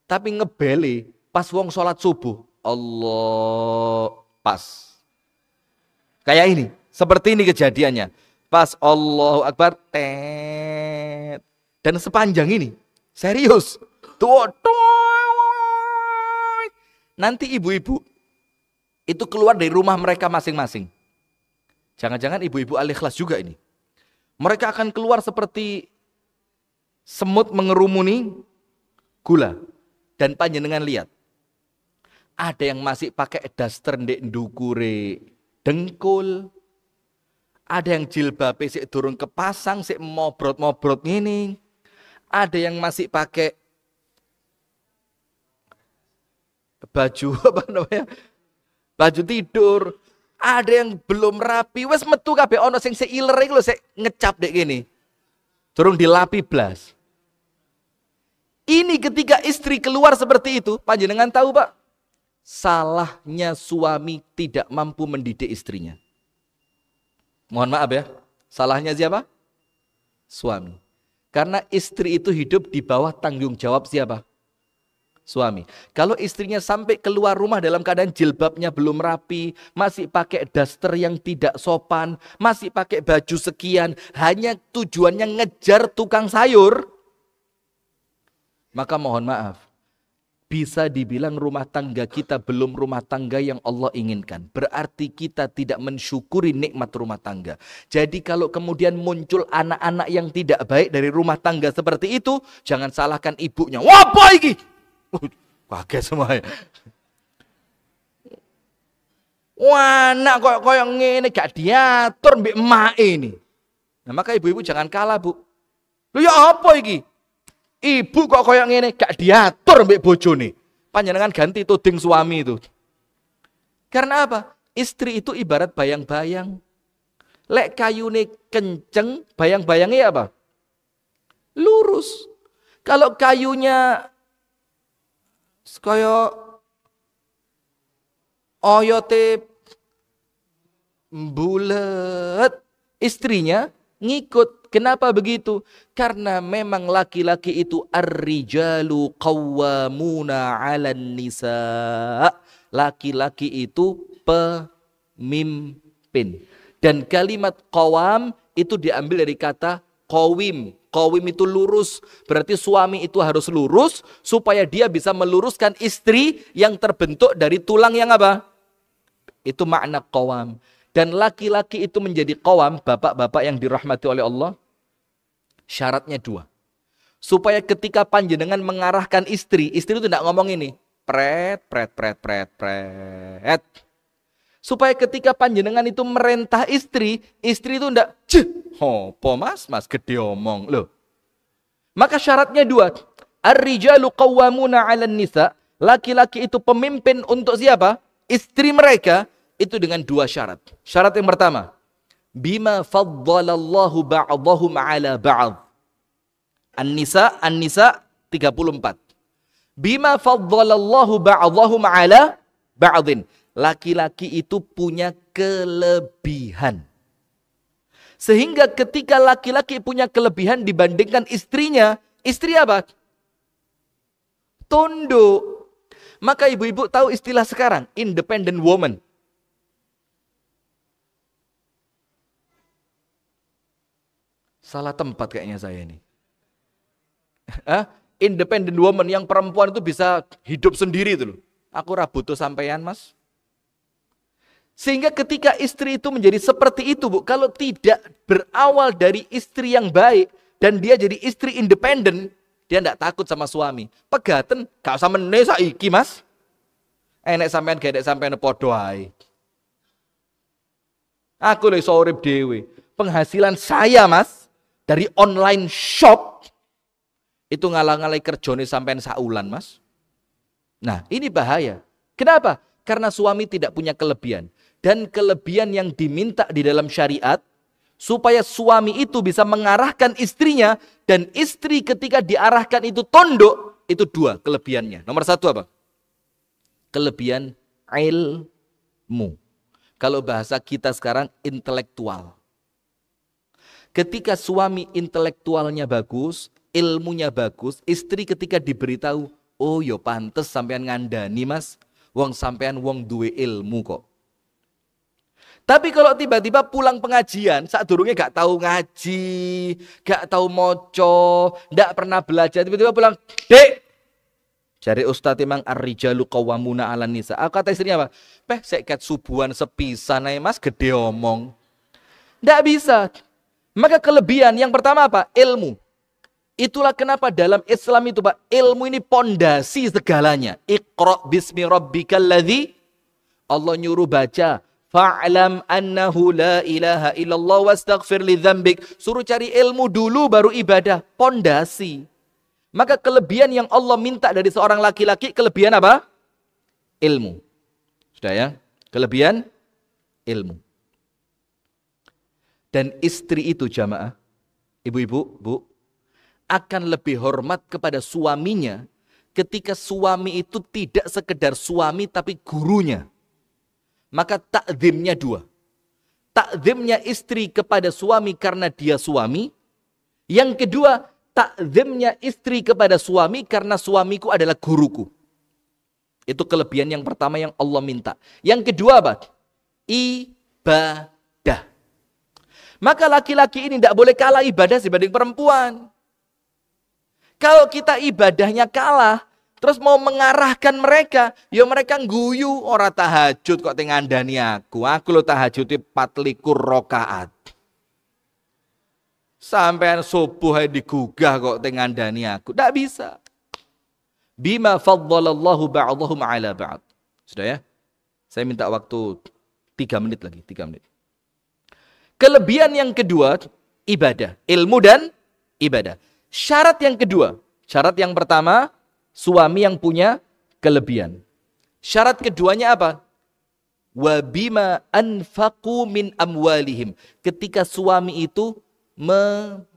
Tapi ngebeli pas wong sholat subuh, Allah pas. Kayak ini, seperti ini kejadiannya. Pas Allahu Akbar, tet. Dan sepanjang ini, serius. Tuh, nanti ibu-ibu itu keluar dari rumah mereka masing-masing. Jangan-jangan ibu-ibu al-ikhlas juga ini. Mereka akan keluar seperti semut mengerumuni gula. Dan panjenengan lihat. Ada yang masih pakai daster ndek ndukure dengkul. Ada yang jilbabe sik durung kepasang, sik mobrot-mobrot ngene. Ada yang masih pakai baju apa namanya? Baju tidur. Ada yang belum rapi, wes metu kabeh ono sing seiler iki lho sik ngecap dek gini. Durung dilapi blas. Ini ketika istri keluar seperti itu, panjenengan tahu Pak? Salahnya suami tidak mampu mendidik istrinya. Mohon maaf ya. Salahnya siapa? Suami. Karena istri itu hidup di bawah tanggung jawab siapa? Suami. Kalau istrinya sampai keluar rumah dalam keadaan jilbabnya belum rapi, masih pakai daster yang tidak sopan, masih pakai baju sekian, hanya tujuannya ngejar tukang sayur, maka mohon maaf, bisa dibilang rumah tangga kita belum rumah tangga yang Allah inginkan. Berarti kita tidak mensyukuri nikmat rumah tangga. Jadi kalau kemudian muncul anak-anak yang tidak baik dari rumah tangga seperti itu, jangan salahkan ibunya. Wah apa ini? Kaget semua ya. Wah, nak koyok ngene gak diatur mbek emak ini. Nah, maka ibu-ibu jangan kalah, Bu. Lho ya apa iki? Ibu kok koyok ngene gak diatur mbek bojone. Panjenengan ganti tuding suami itu. Karena apa? Istri itu ibarat bayang-bayang. Lek kayune kenceng, bayang-bayangnya apa? Lurus. Kalau kayunya kaya oyote bulet, istrinya ngikut. Kenapa begitu? Karena memang laki-laki itu ar-rijalu qawwamuna 'alan nisa. laki-laki itu pemimpin. Dan kalimat qawam itu diambil dari kata qawim. Qawim itu lurus. Berarti suami itu harus lurus supaya dia bisa meluruskan istri yang terbentuk dari tulang yang apa? Itu makna qawam. Dan laki-laki itu menjadi qawam, bapak-bapak yang dirahmati oleh Allah, syaratnya 2. Supaya ketika panjenengan mengarahkan istri itu tidak ngomong ini, pret. Supaya ketika panjenengan itu merintah istri itu tidak, hopo mas gede omong loh. Maka syaratnya 2. Ar-rijalu qawwamuna 'alan nisa. Laki-laki itu pemimpin untuk siapa? Istri mereka itu dengan 2 syarat. Syarat yang pertama, bima faddalallahu ba'dahum 'ala ba'd. An-Nisa 34. Bima faddalallahu ba'dahum 'ala ba'din. Laki-laki itu punya kelebihan. Sehingga ketika laki-laki punya kelebihan dibandingkan istrinya, istri apa? Tunduk. Maka ibu-ibu tahu istilah sekarang, independent woman. Salah tempat kayaknya saya ini. Independent woman yang perempuan itu bisa hidup sendiri itu loh. Aku butuh sampean mas. Sehingga ketika istri itu menjadi seperti itu Bu, kalau tidak berawal dari istri yang baik dan dia jadi istri independen, dia tidak takut sama suami. Pegaten gak usah meneh saiki mas. Enek sampean gak enek sampean padha ae. Aku lho iso urip dhewe. Penghasilan saya mas dari online shop itu ngalang-ngalai kerjone sampean saulan mas. Nah ini bahaya. Kenapa? Karena suami tidak punya kelebihan. Dan kelebihan yang diminta di dalam syariat, supaya suami itu bisa mengarahkan istrinya, dan istri ketika diarahkan itu tunduk, itu 2 kelebihannya. Nomor 1 apa? Kelebihan ilmu. Kalau bahasa kita sekarang intelektual. Ketika suami intelektualnya bagus, ilmunya bagus, istri ketika diberitahu, oh yo pantes sampean ngandani mas, wong sampean wong duwe ilmu kok. Tapi kalau tiba-tiba pulang pengajian, saat durungnya gak tahu ngaji, gak tahu moco, gak pernah belajar, tiba-tiba pulang, dek, cari ustadz emang ar-rijalu qawwamuna 'alan nisa. Kata istrinya apa? Seket subuhan sepisan ae mas, gede omong. Gak bisa. Maka kelebihan yang pertama apa? Ilmu. Itulah kenapa dalam Islam itu Pak, ilmu ini pondasi segalanya. Iqra bismi rabbikal ladzi, Allah nyuruh baca. Fa'lam annahu la ilaha illallah wastaghfir li dzambik. Suruh cari ilmu dulu baru ibadah. Pondasi. Maka kelebihan yang Allah minta dari seorang laki-laki, kelebihan apa? Ilmu. Sudah ya? Kelebihan ilmu. Dan istri itu jamaah, ibu-ibu, Bu, akan lebih hormat kepada suaminya ketika suami itu tidak sekedar suami tapi gurunya. Maka takzimnya 2. Takzimnya istri kepada suami karena dia suami. Yang kedua, takzimnya istri kepada suami karena suamiku adalah guruku. Itu kelebihan yang pertama yang Allah minta. Yang kedua apa? Ibadah. Maka laki-laki ini tidak boleh kalah ibadah dibanding perempuan. Kalau kita ibadahnya kalah, terus mau mengarahkan mereka, ya mereka guyu, ora tahajud kok ngandani aku. Aku lo tahajud 24 rakaat. Sampean subuh digugah kok ngandani aku. Tidak bisa. Bima faddalallahu ba'dahum 'ala ba'd. Sudah ya? Saya minta waktu 3 menit lagi, 3 menit. Kelebihan yang kedua, ibadah. Ilmu dan ibadah. Syarat yang kedua. Syarat yang pertama, suami yang punya kelebihan. Syarat keduanya apa? Wa bima anfaqu min amwalihim. Ketika suami itu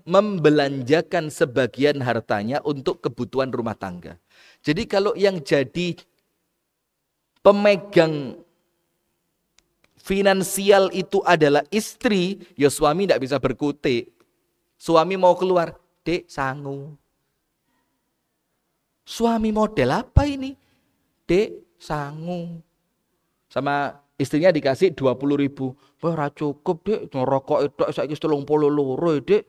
membelanjakan sebagian hartanya untuk kebutuhan rumah tangga. Jadi kalau yang jadi pemegang finansial itu adalah istri, ya suami tidak bisa berkutik. Suami mau keluar, dek sangu. Suami model apa ini? Dek sangu. Sama istrinya dikasih 20.000. Wah, ora cukup, Dik. Ngerokok itu saiki 32 Dik.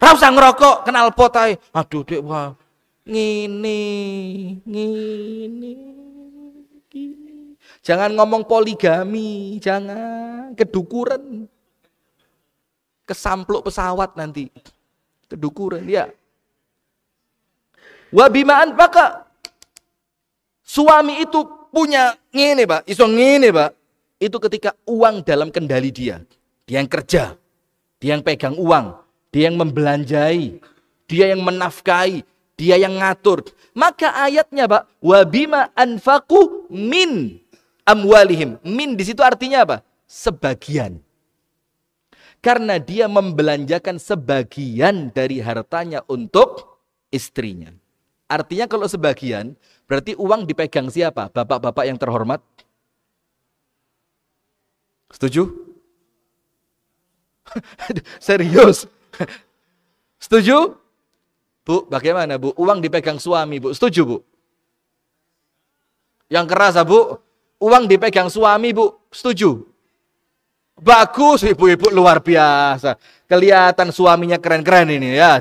Ora usah ngerokok, kenal pot ae. Aduh, Dik, wah. Ngene. Jangan ngomong poligami, jangan kedukuran. Kesampluk pesawat nanti. Kedukuran ya. Wa bima anfaqa. Suami itu punya ngene, Pak. Iso ngene, Pak. Itu ketika uang dalam kendali dia. Dia yang kerja. Dia yang pegang uang. Dia yang membelanjai. Dia yang menafkahi. Dia yang ngatur. Maka ayatnya, Pak, wa bima anfaqu min amwalihim. Min di situ artinya apa? Sebagian. Karena dia membelanjakan sebagian dari hartanya untuk istrinya. Artinya kalau sebagian, berarti uang dipegang siapa? Bapak-bapak yang terhormat. Setuju? Serius? Setuju? Bu, bagaimana Bu? Uang dipegang suami, Bu. Setuju, Bu? Yang keras, Bu. Uang dipegang suami, Bu. Setuju? Bagus, ibu-ibu luar biasa. Kelihatan suaminya keren-keren ini ya.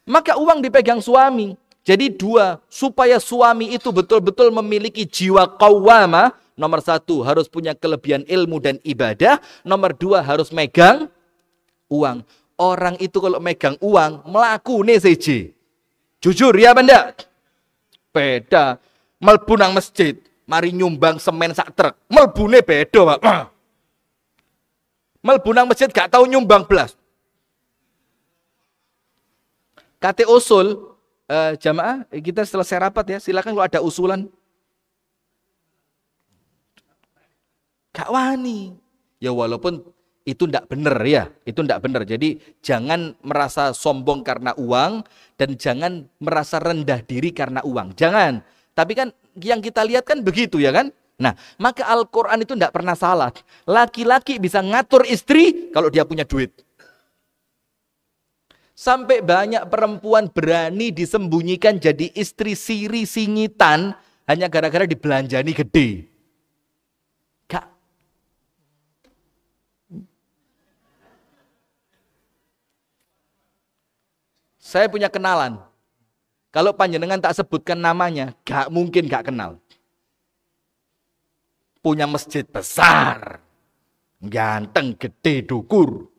Maka uang dipegang suami. Jadi dua, supaya suami itu betul-betul memiliki jiwa qawwamah. Nomor satu, harus punya kelebihan ilmu dan ibadah. Nomor dua, harus megang uang. Orang itu kalau megang uang, melaku nih seje. Jujur ya benda? Beda. Melbu nang masjid, mari nyumbang semen sak truk. Melbune beda, Pak. Melbu nang masjid gak tahu nyumbang belas. Kate usul, jamaah, kita selesai rapat ya. Silakan kalau ada usulan. Gak wani. Ya walaupun itu ndak benar ya, itu ndak benar. Jadi jangan merasa sombong karena uang dan jangan merasa rendah diri karena uang. Jangan. Tapi kan yang kita lihat kan begitu ya kan? Nah, maka Al-Quran itu ndak pernah salah. Laki-laki bisa ngatur istri kalau dia punya duit. Sampai banyak perempuan berani disembunyikan jadi istri siri singitan hanya gara-gara dibelanjani gede. Kak. Saya punya kenalan. Kalau panjenengan tak sebutkan namanya, gak mungkin gak kenal. Punya masjid besar. Ganteng, gede, dukur.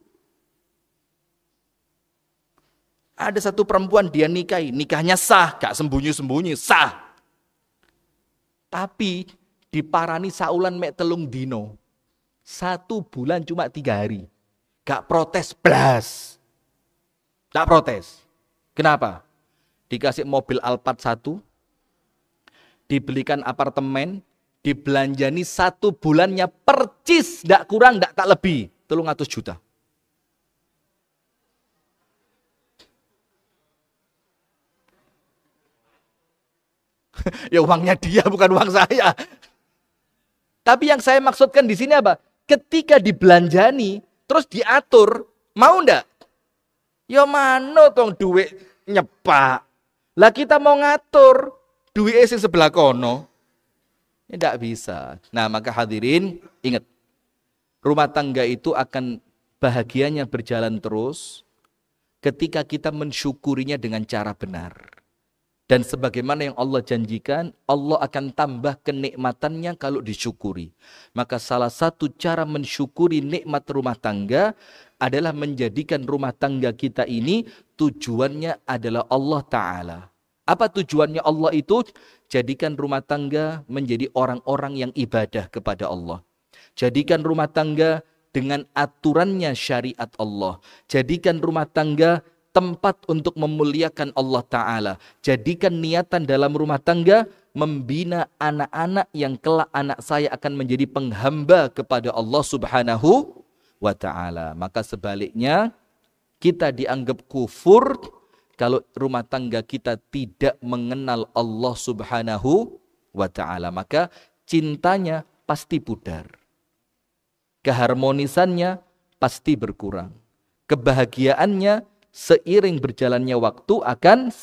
Ada satu perempuan dia nikahi. Nikahnya sah, gak sembunyi-sembunyi, sah. Tapi diparani saulan mek telung dino. 1 bulan cuma 3 hari. Gak protes blas. Gak protes. Kenapa? Dikasih mobil Alphard 1, dibelikan apartemen, dibelanjani 1 bulannya percis, ndak kurang, ndak tak lebih, 300 juta. Ya uangnya dia, bukan uang saya. Tapi yang saya maksudkan di sini apa? Ketika dibelanjani, terus diatur, mau ndak? Ya mano tong duit nyepak. Lah kita mau ngatur duit sing sebelah kono. Ya tidak bisa. Nah maka hadirin ingat. Rumah tangga itu akan bahagianya berjalan terus ketika kita mensyukurinya dengan cara benar. Dan sebagaimana yang Allah janjikan, Allah akan tambah kenikmatannya kalau disyukuri. Maka salah satu cara mensyukuri nikmat rumah tangga adalah menjadikan rumah tangga kita ini tujuannya adalah Allah Ta'ala. Apa tujuannya Allah itu? Jadikan rumah tangga menjadi orang-orang yang ibadah kepada Allah. Jadikan rumah tangga dengan aturannya syariat Allah. Jadikan rumah tangga tempat untuk memuliakan Allah Ta'ala. Jadikan niatan dalam rumah tangga membina anak-anak yang kelak anak saya akan menjadi penghamba kepada Allah Subhanahu wa Ta'ala. Maka sebaliknya kita dianggap kufur kalau rumah tangga kita tidak mengenal Allah Subhanahu wa Ta'ala. Maka cintanya pasti pudar. Keharmonisannya pasti berkurang. Kebahagiaannya seiring berjalannya waktu akan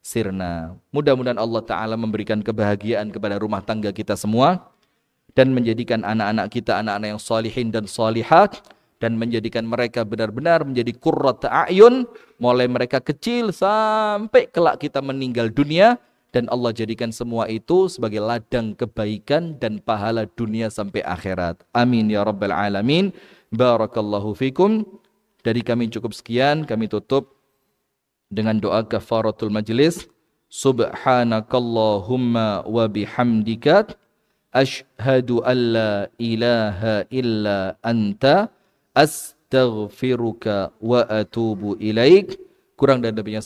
sirna. Mudah-mudahan Allah Ta'ala memberikan kebahagiaan kepada rumah tangga kita semua. dan menjadikan anak-anak kita anak-anak yang salihin dan salihat, dan menjadikan mereka benar-benar menjadi qurrata a'yun, mulai mereka kecil sampai kelak kita meninggal dunia, dan Allah jadikan semua itu sebagai ladang kebaikan dan pahala dunia sampai akhirat. Amin ya rabbal alamin. Barakallahu fikum. Dari kami cukup sekian, kami tutup dengan doa kafaratul majlis. Subhanakallahumma wa bihamdika asyhadu an la ilaha illa anta astaghfiruka wa atubu ilaik. Kurang dan lebihnya